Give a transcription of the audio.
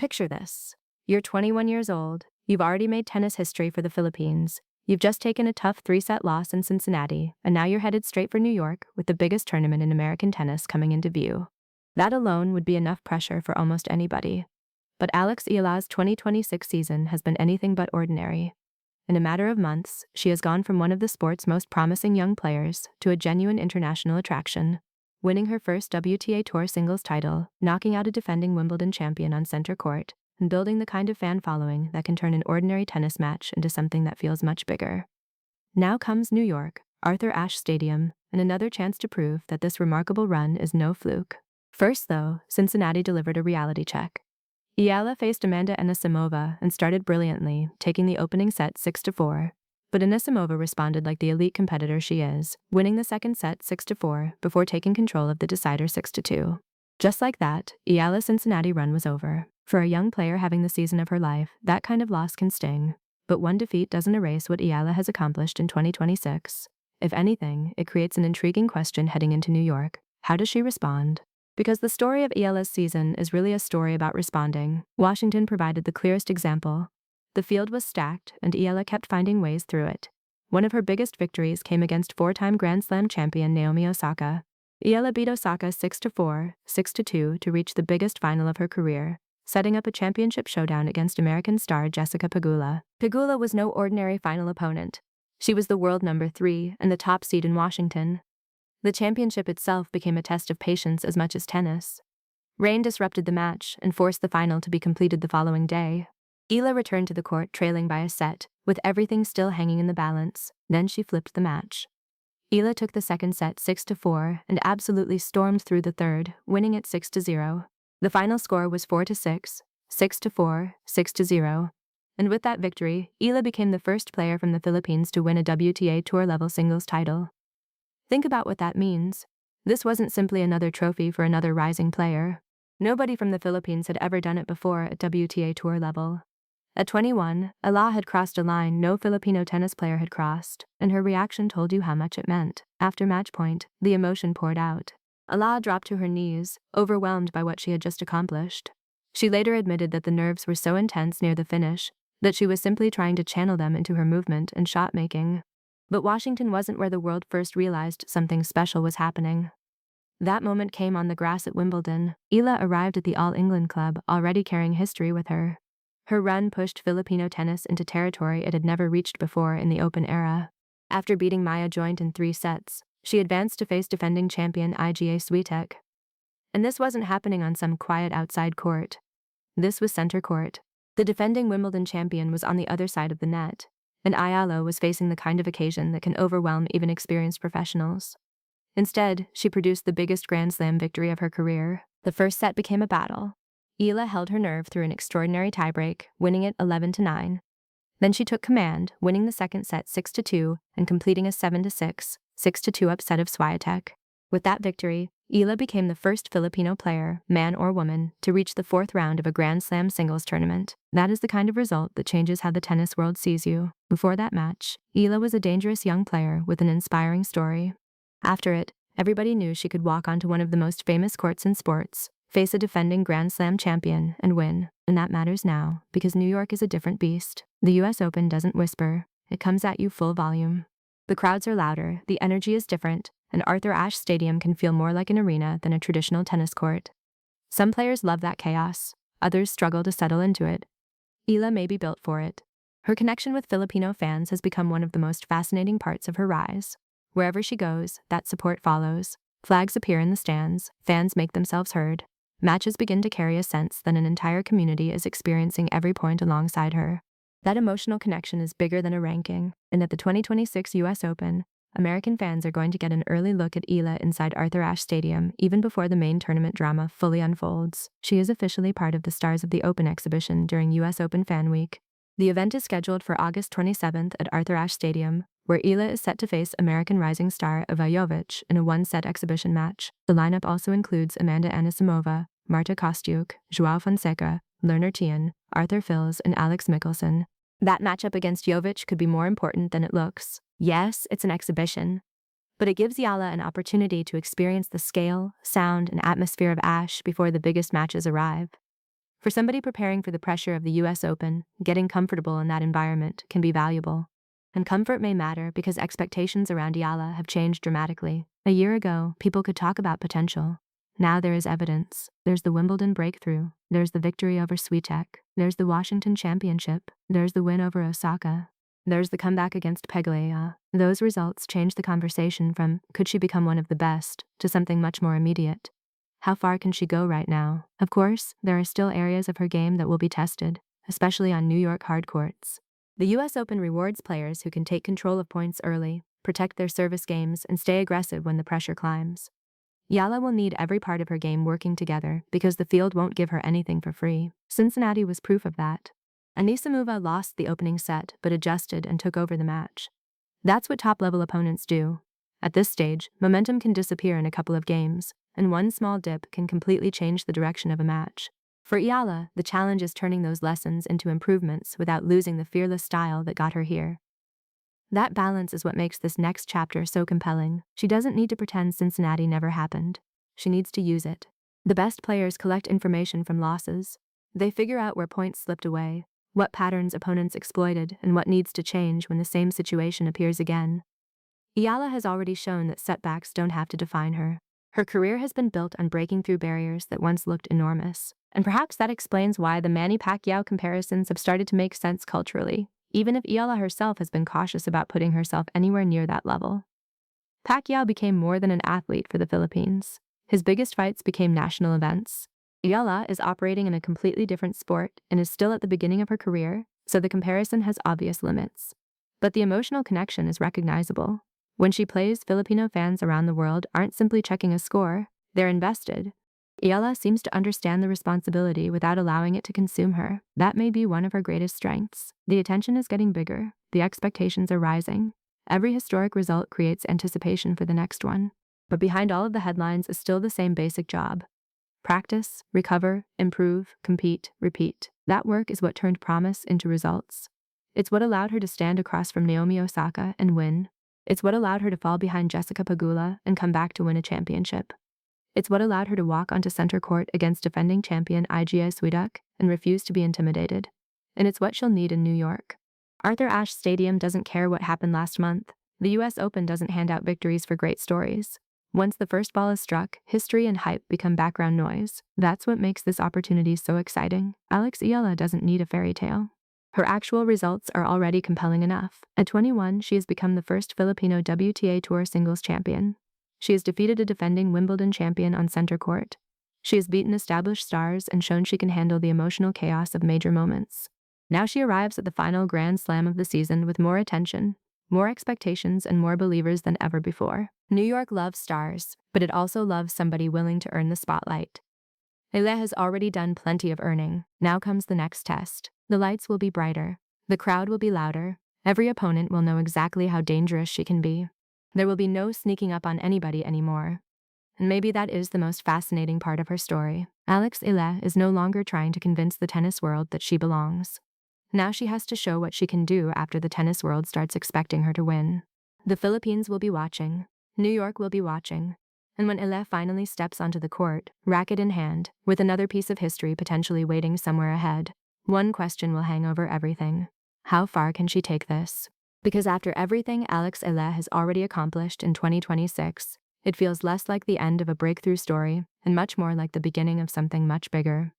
Picture this. You're 21 years old, you've already made tennis history for the Philippines, you've just taken a tough 3-set loss in Cincinnati, and now you're headed straight for New York with the biggest tournament in American tennis coming into view. That alone would be enough pressure for almost anybody. But Alex Eala's 2026 season has been anything but ordinary. In a matter of months, she has gone from one of the sport's most promising young players to a genuine international attraction, winning her first WTA Tour singles title, knocking out a defending Wimbledon champion on center court, and building the kind of fan following that can turn an ordinary tennis match into something that feels much bigger. Now comes New York, Arthur Ashe Stadium, and another chance to prove that this remarkable run is no fluke. First, though, Cincinnati delivered a reality check. Eala faced Amanda Anisimova and started brilliantly, taking the opening set 6-4. But Anisimova responded like the elite competitor she is, winning the second set 6-4 before taking control of the decider 6-2. Just like that, Eala's Cincinnati run was over. For a young player having the season of her life, that kind of loss can sting. But one defeat doesn't erase what Eala has accomplished in 2026. If anything, it creates an intriguing question heading into New York. How does she respond? Because the story of Eala's season is really a story about responding. Washington provided the clearest example. The field was stacked, and Eala kept finding ways through it. One of her biggest victories came against 4-time Grand Slam champion Naomi Osaka. Eala beat Osaka 6-4, 6-2 to reach the biggest final of her career, setting up a championship showdown against American star Jessica Pegula. Pegula was no ordinary final opponent. She was the world number 3 and the top seed in Washington. The championship itself became a test of patience as much as tennis. Rain disrupted the match and forced the final to be completed the following day. Eala returned to the court trailing by a set, with everything still hanging in the balance. Then she flipped the match. Eala took the second set 6-4 and absolutely stormed through the third, winning it 6-0. The final score was 4-6, 6-4, 6-0. And with that victory, Eala became the first player from the Philippines to win a WTA Tour-level singles title. Think about what that means. This wasn't simply another trophy for another rising player. Nobody from the Philippines had ever done it before at WTA Tour level. At 21, Eala had crossed a line no Filipino tennis player had crossed, and her reaction told you how much it meant. After match point, the emotion poured out. Eala dropped to her knees, overwhelmed by what she had just accomplished. She later admitted that the nerves were so intense near the finish that she was simply trying to channel them into her movement and shot-making. But Washington wasn't where the world first realized something special was happening. That moment came on the grass at Wimbledon. Eala arrived at the All England Club, already carrying history with her. Her run pushed Filipino tennis into territory it had never reached before in the Open era. After beating Maya Joint in 3 sets, she advanced to face defending champion Iga Swiatek. And this wasn't happening on some quiet outside court. This was center court. The defending Wimbledon champion was on the other side of the net, and Eala was facing the kind of occasion that can overwhelm even experienced professionals. Instead, she produced the biggest Grand Slam victory of her career. The first set became a battle. Eala held her nerve through an extraordinary tiebreak, winning it 11-9. Then she took command, winning the second set 6-2 and completing a 7-6, 6-2 upset of Swiatek. With that victory, Eala became the first Filipino player, man or woman, to reach the 4th round of a Grand Slam singles tournament. That is the kind of result that changes how the tennis world sees you. Before that match, Eala was a dangerous young player with an inspiring story. After it, everybody knew she could walk onto one of the most famous courts in sports, face a defending Grand Slam champion, and win. And that matters now, because New York is a different beast. The US Open doesn't whisper, it comes at you full volume. The crowds are louder, the energy is different, and Arthur Ashe Stadium can feel more like an arena than a traditional tennis court. Some players love that chaos, others struggle to settle into it. Eala may be built for it. Her connection with Filipino fans has become one of the most fascinating parts of her rise. Wherever she goes, that support follows. Flags appear in the stands, fans make themselves heard. Matches begin to carry a sense that an entire community is experiencing every point alongside her. That emotional connection is bigger than a ranking, and at the 2026 US Open, American fans are going to get an early look at Eala inside Arthur Ashe Stadium even before the main tournament drama fully unfolds. She is officially part of the Stars of the Open exhibition during US Open Fan Week. The event is scheduled for August 27th at Arthur Ashe Stadium, where Eala is set to face American rising star Eva Jovic in a 1-set exhibition match. The lineup also includes Amanda Anisimova, Marta Kostyuk, Joao Fonseca, Lerner Tien, Arthur Fils, and Alex Michelsen. That matchup against Jovic could be more important than it looks. Yes, it's an exhibition, but it gives Eala an opportunity to experience the scale, sound, and atmosphere of Ashe before the biggest matches arrive. For somebody preparing for the pressure of the US Open, getting comfortable in that environment can be valuable. And comfort may matter because expectations around Eala have changed dramatically. A year ago, people could talk about potential. Now there is evidence. There's the Wimbledon breakthrough. There's the victory over Swiatek. There's the Washington Championship. There's the win over Osaka. There's the comeback against Pegula. Those results changed the conversation from, could she become one of the best, to something much more immediate. How far can she go right now? Of course, there are still areas of her game that will be tested, especially on New York hard courts. The US Open rewards players who can take control of points early, protect their service games, and stay aggressive when the pressure climbs. Eala will need every part of her game working together because the field won't give her anything for free. Cincinnati was proof of that. Anisimova lost the opening set but adjusted and took over the match. That's what top-level opponents do. At this stage, momentum can disappear in a couple of games, and one small dip can completely change the direction of a match. For Eala, the challenge is turning those lessons into improvements without losing the fearless style that got her here. That balance is what makes this next chapter so compelling. She doesn't need to pretend Cincinnati never happened. She needs to use it. The best players collect information from losses. They figure out where points slipped away, what patterns opponents exploited, and what needs to change when the same situation appears again. Eala has already shown that setbacks don't have to define her. Her career has been built on breaking through barriers that once looked enormous. And perhaps that explains why the Manny-Pacquiao comparisons have started to make sense culturally, even if Eala herself has been cautious about putting herself anywhere near that level. Pacquiao became more than an athlete for the Philippines. His biggest fights became national events. Eala is operating in a completely different sport and is still at the beginning of her career, so the comparison has obvious limits. But the emotional connection is recognizable. When she plays, Filipino fans around the world aren't simply checking a score, they're invested. Eala seems to understand the responsibility without allowing it to consume her. That may be one of her greatest strengths. The attention is getting bigger, the expectations are rising. Every historic result creates anticipation for the next one. But behind all of the headlines is still the same basic job. Practice, recover, improve, compete, repeat. That work is what turned promise into results. It's what allowed her to stand across from Naomi Osaka and win. It's what allowed her to fall behind Jessica Pegula and come back to win a championship. It's what allowed her to walk onto center court against defending champion Iga Swiatek and refuse to be intimidated. And it's what she'll need in New York. Arthur Ashe Stadium doesn't care what happened last month. The US Open doesn't hand out victories for great stories. Once the first ball is struck, history and hype become background noise. That's what makes this opportunity so exciting. Alex Eala doesn't need a fairy tale. Her actual results are already compelling enough. At 21, she has become the first Filipino WTA Tour singles champion. She has defeated a defending Wimbledon champion on center court. She has beaten established stars and shown she can handle the emotional chaos of major moments. Now she arrives at the final Grand Slam of the season with more attention, more expectations, and more believers than ever before. New York loves stars, but it also loves somebody willing to earn the spotlight. Eala has already done plenty of earning. Now comes the next test. The lights will be brighter. The crowd will be louder. Every opponent will know exactly how dangerous she can be. There will be no sneaking up on anybody anymore. And maybe that is the most fascinating part of her story. Alex Eala is no longer trying to convince the tennis world that she belongs. Now she has to show what she can do after the tennis world starts expecting her to win. The Philippines will be watching. New York will be watching. And when Eala finally steps onto the court, racket in hand, with another piece of history potentially waiting somewhere ahead, one question will hang over everything. How far can she take this? Because after everything Alex Eala has already accomplished in 2026, it feels less like the end of a breakthrough story and much more like the beginning of something much bigger.